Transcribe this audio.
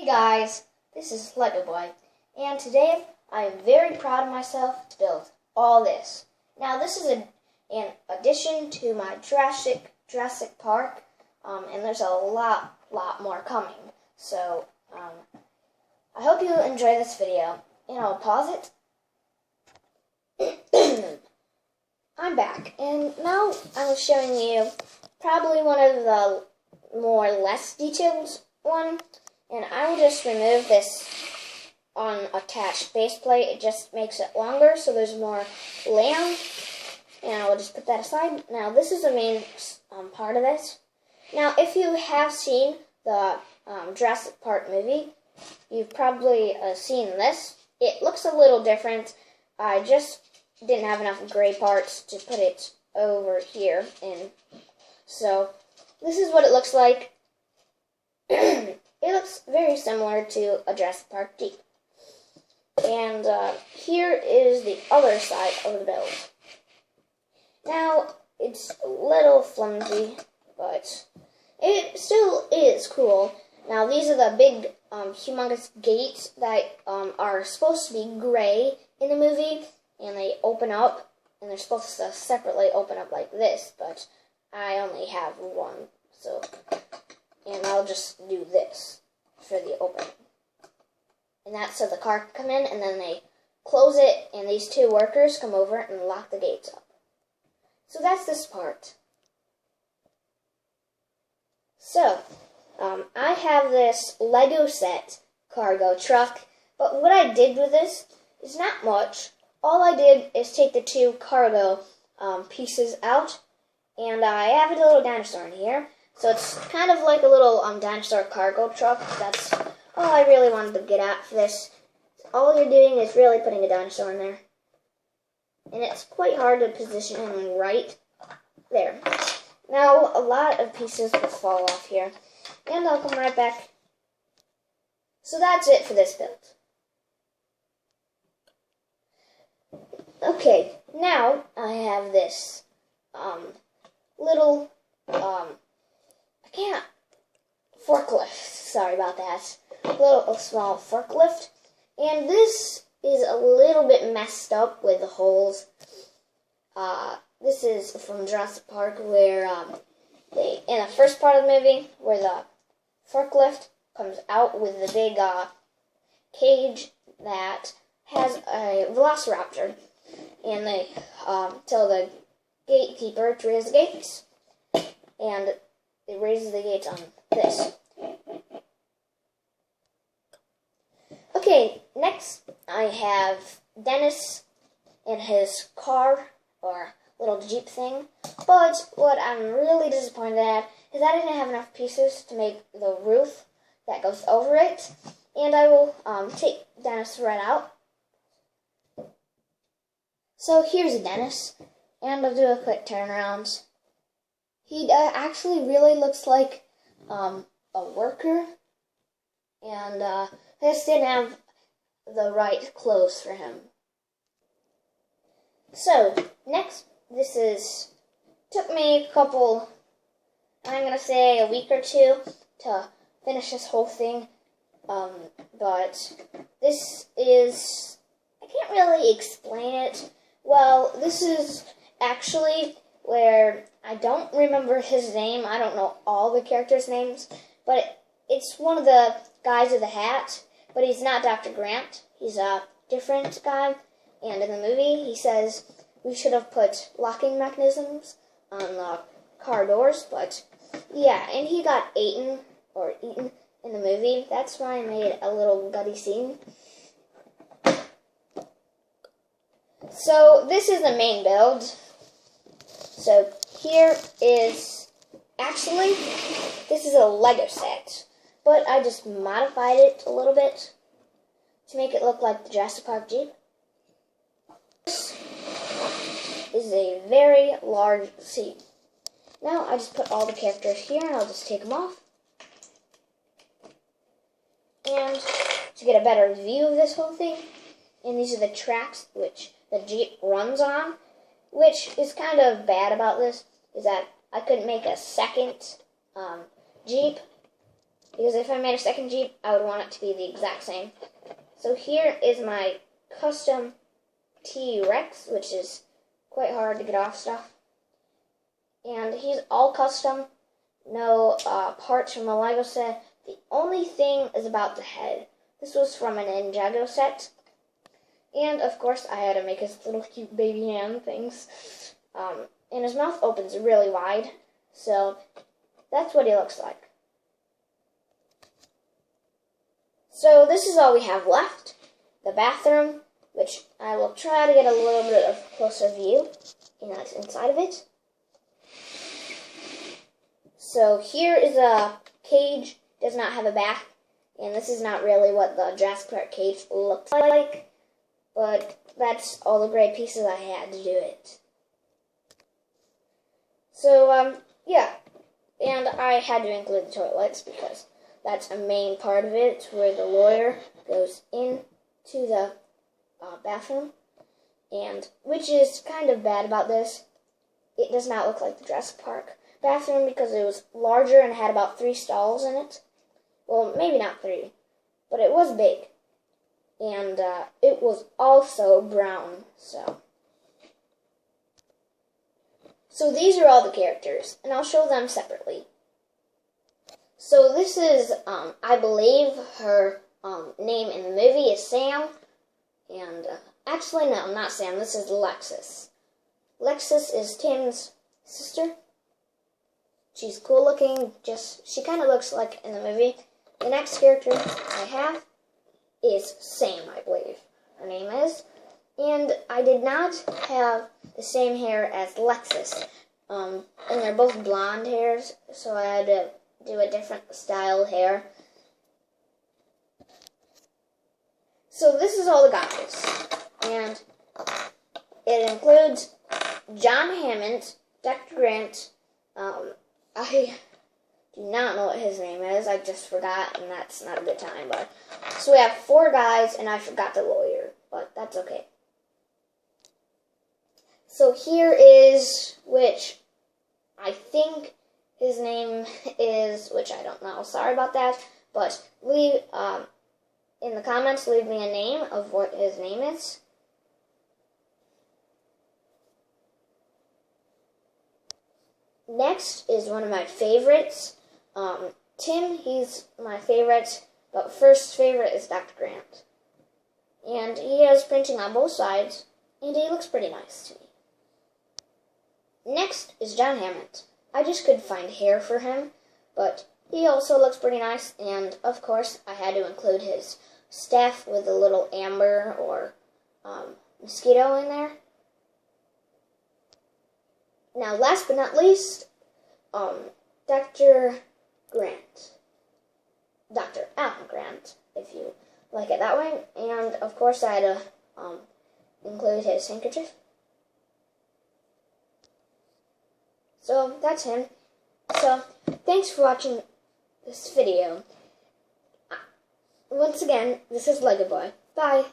Hey guys, this is Lego Boy, and today I am very proud of myself to build all this. Now this is an addition to my Jurassic Park, and there's a lot more coming. So I hope you enjoy this video, and I'll pause it. I'm back, and now I'm showing you probably one of the less detailed one. And I will just remove this unattached faceplate. It just makes it longer, so there's more layout. And I will just put that aside. Now, this is the main part of this. Now, if you have seen the Jurassic Park movie, you've probably seen this. It looks a little different. I just didn't have enough gray parts to put it over here. And so, this is what it looks like. It looks very similar to a Jurassic Park Jeep. And here is the other side of the build. Now, it's a little flimsy, but it still is cool. Now, these are the big, humongous gates that are supposed to be gray in the movie, and they open up, and they're supposed to separately open up like this, but I only have one, so... And I'll just do this for the opening. And that's so the car can come in, and then they close it, and these two workers come over and lock the gates up. So that's this part. So, I have this Lego set cargo truck, but what I did with this is not much. All I did is take the two cargo pieces out, and I have a little dinosaur in here. So it's kind of like a little dinosaur cargo truck. That's all I really wanted to get at for this. All you're doing is really putting a dinosaur in there. And it's quite hard to position him right there. Now, a lot of pieces will fall off here. And I'll come right back. So that's it for this build. Okay, now I have this little... forklift. Sorry about that. A small forklift. And this is a little bit messed up with the holes. This is from Jurassic Park where in the first part of the movie where the forklift comes out with the big cage that has a velociraptor. And they tell the gatekeeper to raise the gates. And it raises the gates on this. Okay, next I have Dennis in his car, or little Jeep thing. But what I'm really disappointed at is I didn't have enough pieces to make the roof that goes over it. And I will take Dennis right out. So here's Dennis, and I'll do a quick turnaround. He actually really looks like a worker, and I just didn't have the right clothes for him. So, next, took me a couple, I'm going to say a week or two to finish this whole thing, but this is, I can't really explain it. Well, this is actually where I don't remember his name. I don't know all the characters' names, but it's one of the guys with the hat, but he's not Dr. Grant. He's a different guy, and in the movie he says we should have put locking mechanisms on the car doors, but yeah, and he got eaten in the movie. That's why I made a little gutty scene. So this is the main build. So here is, actually, this is a Lego set, but I just modified it a little bit to make it look like the Jurassic Park Jeep. This is a very large seat. Now I just put all the characters here, and I'll just take them off. And to get a better view of this whole thing, and these are the tracks which the Jeep runs on. Which is kind of bad about this, is that I couldn't make a second Jeep because if I made a second Jeep, I would want it to be the exact same. So here is my custom T-Rex, which is quite hard to get off stuff. And he's all custom, no parts from the Lego set. The only thing is about the head. This was from an Ninjago set. And, of course, I had to make his little cute baby hand things. And his mouth opens really wide. So, that's what he looks like. So, this is all we have left. The bathroom, which I will try to get a little bit of closer view inside of it. So, here is a cage. Does not have a bath. And this is not really what the Jurassic Park cage looks like. But that's all the gray pieces I had to do it. So, yeah. And I had to include the toilets because that's a main part of it. It's where the lawyer goes into the bathroom. And, which is kind of bad about this, it does not look like the Jurassic Park bathroom because it was larger and had about 3 stalls in it. Well, maybe not 3, but it was big. And it was also brown, so these are all the characters, and I'll show them separately. So this is, I believe her name in the movie is Sam, and actually no, not Sam, this is Lexus. Lexus is Tim's sister. She's cool looking, she kind of looks like in the movie. The next character I have is Sam, I believe her name is. And I did not have the same hair as Lexus. And they're both blonde hairs, so I had to do a different style hair. So this is all the guys. And it includes John Hammond, Dr. Grant. I do not know what his name is. I just forgot, and that's not a good time. But so we have 4 guys, and I forgot the lawyer, but that's okay. So here is, which I think his name is, which I don't know. Sorry about that. But leave in the comments, leave me a name of what his name is. Next is one of my favorites. Tim, he's my favorite, but first favorite is Dr. Grant. And he has printing on both sides, and he looks pretty nice to me. Next is John Hammond. I just couldn't find hair for him, but he also looks pretty nice, and of course I had to include his staff with a little amber or mosquito in there. Now, last but not least, Dr. Grant. Dr. Alan Grant, if you like it that way. And, of course, I had to include his handkerchief. So, that's him. So, thanks for watching this video. Once again, this is Lego Boy. Bye.